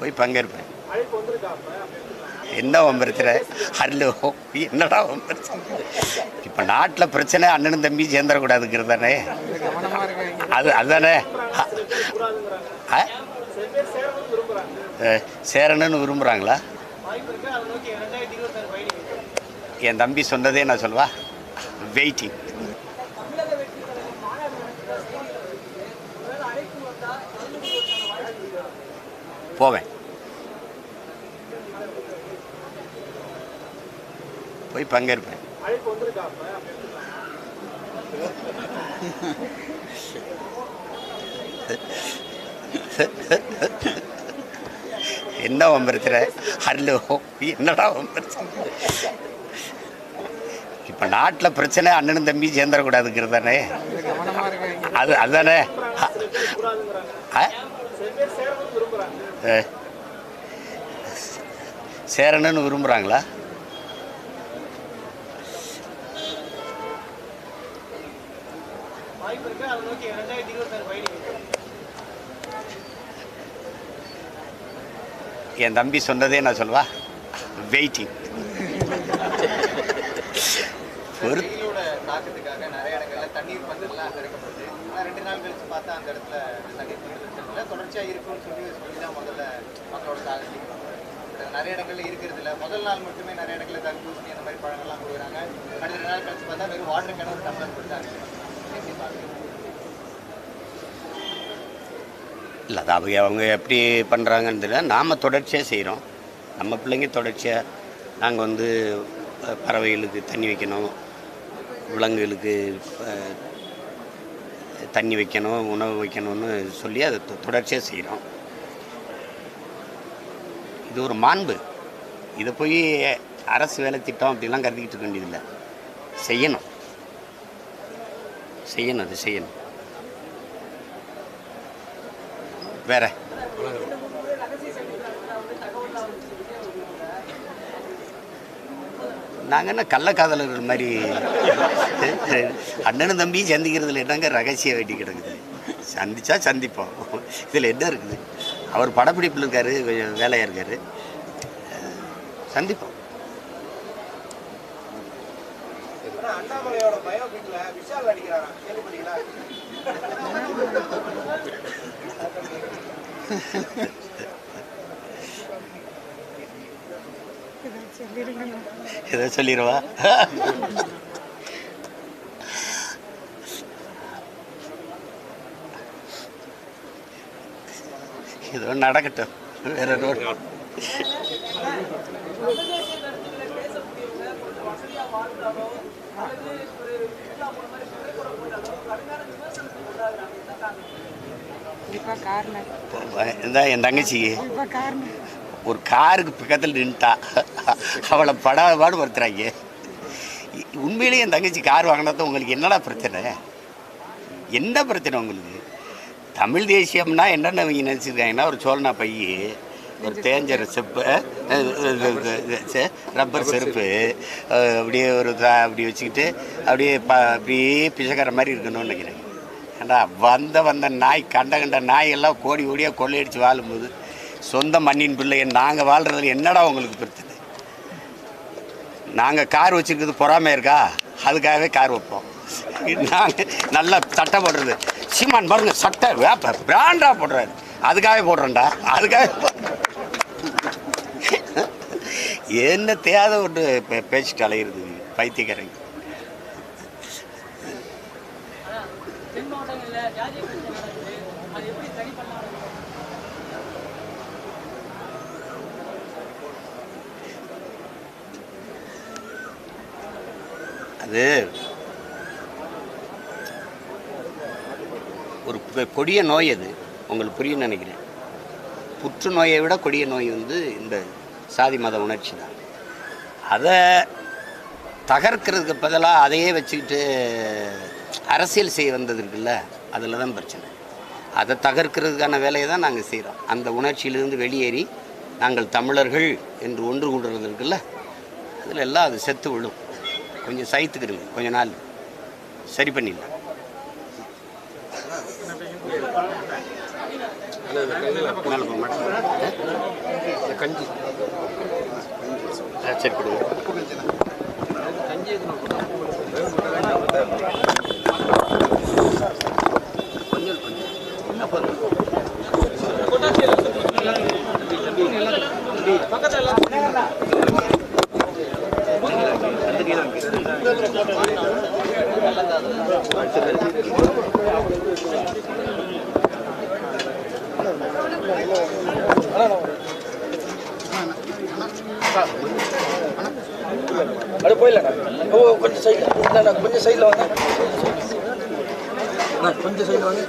போய் பங்கேற்பேன். என்ன பிரச்சனை? அல்ல என்னடா பிரச்சனை? இப்போ நாட்டில் பிரச்சனை அண்ணனும் தம்பி சேர்ந்துடக்கூடாதுங்கிறது தானே. அதுதானே சேரணும்னு விரும்புகிறாங்களா? என் தம்பி சொன்னதே நான் சொல்வா, வெயிட்டிங். போவேன், போய் பங்கேற்பேன். என்ன பிரச்சனை? அல்ல என்னடா பிரச்சனை? இப்போ நாட்டில் பிரச்சனை அண்ணனும் தம்பி சேர்ந்துடக்கூடாதுங்கிறது தானே. அதுதானே சேரணும்னு விரும்புகிறாங்களா? என் தம்பி சொன்னதே நான் சொல்வா, வெயிட்டிங். தாக்கத்துக்காக நிறைய இடங்கள்ல தண்ணீர் பந்தல்லாம் திறக்கப்பட்டு 2 நாள் கழிச்சு பார்த்தா அந்த இடத்துல தண்ணீர் பந்தல் தொடர்ச்சியாக இருக்கும்னு சொல்லி தான் முதல்ல மக்களோட தாக்கத்துக்கு நிறைய இடங்கள்ல இருக்கிறது இல்லை. முதல் நாள் மட்டுமே நிறைய இடங்கள்ல தடுப்பூசி அந்த மாதிரி பழங்கள்லாம் கொடுக்குறாங்க. அடுத்த 2 நாள் கழிச்சு பார்த்தா வெறும் வாட்டர் கேன் ஒரு டம்ளர் கொடுத்தாங்க. எப்படி பார்க்குறீங்க? இல்லை, அது அவங்க எப்படி பண்ணுறாங்கன்னு தெரியல. நாம் தொடர்ச்சியாக செய்கிறோம். நம்ம பிள்ளைங்க தொடர்ச்சியாக நாங்கள் பறவைகளுக்கு தண்ணி வைக்கணும், விலங்குகளுக்கு தண்ணி வைக்கணும், உணவு வைக்கணும்னு சொல்லி அதை தொடர்ச்சியாக செய்கிறோம். இது ஒரு மாண்பு. இதை போய் அரசு வேலை திட்டம் அப்படிலாம் கருதிக்கிட்டு இருக்க வேண்டியதில்லை. செய்யணும், அது செய்யணும். வேற நாங்கள் என்ன கள்ளக்காதலர்கள் மாதிரி அண்ணனும் தம்பியும் சந்திக்கிறதுல என்னங்க ரகசியம் வேண்டி கிடக்குது? சந்திச்சா சந்திப்போம், இதில் என்ன இருக்குது? அவர் படப்பிடிப்பில் இருக்கார், கொஞ்சம் வேலையாக இருக்கார், சந்திப்போம். ஏதோ சொல்லிடுவா. ஏதோ நடக்கட்டும், வேற என் தங்கச்சிக்கு ஒரு காருக்கு பக்கத்தில் நின்ட்டா அவளை படாபாடு படுத்துறாங்க. உண்மையிலேயே என் தங்கச்சி கார் வாங்கினது உங்களுக்கு என்னடா பிரச்சனை? என்ன பிரச்சனை உங்களுக்கு? தமிழ் தேசியம்னா என்னென்ன அவங்க நினச்சிருக்காங்கன்னா, ஒரு சோழனா பை, ஒரு தேஞ்சர் செப்பு, ரப்பர் செருப்பு, அப்படியே அப்படி வச்சுக்கிட்டு அப்படியே பிச்சைக்கார மாதிரி இருக்கணும்னு நினைக்கிறேன். ஏண்டா வந்த நாய் கண்ட நாயெல்லாம் கோடி கோடியாக கொள்ளையடித்து வாழும்போது சொந்த மண்ணின் பிள்ளைய நாங்கள் வாழ்கிறதுல என்னடா உங்களுக்கு பிரச்சனை? நாங்கள் கார் வச்சுருக்கிறது பொறாமை இருக்கா? அதுக்காகவே கார் வைப்போம். நாங்கள் நல்லா சட்டை போடுறது, சீமான் பாருங்க சட்டை பிராண்டாக போடுறாரு, அதுக்காகவே போடுறேன்டா, அதுக்காக என்ன தேவை ஒன்று பேச்சுட்டு அலையிறது பைத்தியக்காரங்க. அது ஒரு கொடிய நோய், அது உங்களுக்கு புரியும் நினைக்கிறேன். புற்றுநோயை விட கொடிய நோய் இந்த சாதி மத உணர்ச்சி தான். அதை தகர்க்கிறதுக்கு பதிலாக அதையே வச்சுக்கிட்டு அரசியல் செய்ய வந்தது இருக்குல்ல, அதில் தான் பிரச்சனை. அதை தகர்க்கிறதுக்கான வேலையை தான் நாங்கள் செய்கிறோம். அந்த உணர்ச்சியிலிருந்து வெளியேறி நாங்கள் தமிழர்கள் என்று ஒன்று கூடுறது இருக்குல்ல, அதில் எல்லாம் அது செத்து விழும். கொஞ்சம் சைத்துக்கிடுங்க, கொஞ்ச நாள் சரி பண்ணிடலாம். மேலே போக மாட்டேன் கஞ்சி சரி கொடுங்க. கஞ்சி அது போயிடலண்ணா. ஓ கொஞ்சம் சைடில் இல்லைண்ணா, கொஞ்சம் சைடில் வாங்க, கொஞ்சம் சைடில் வாங்க.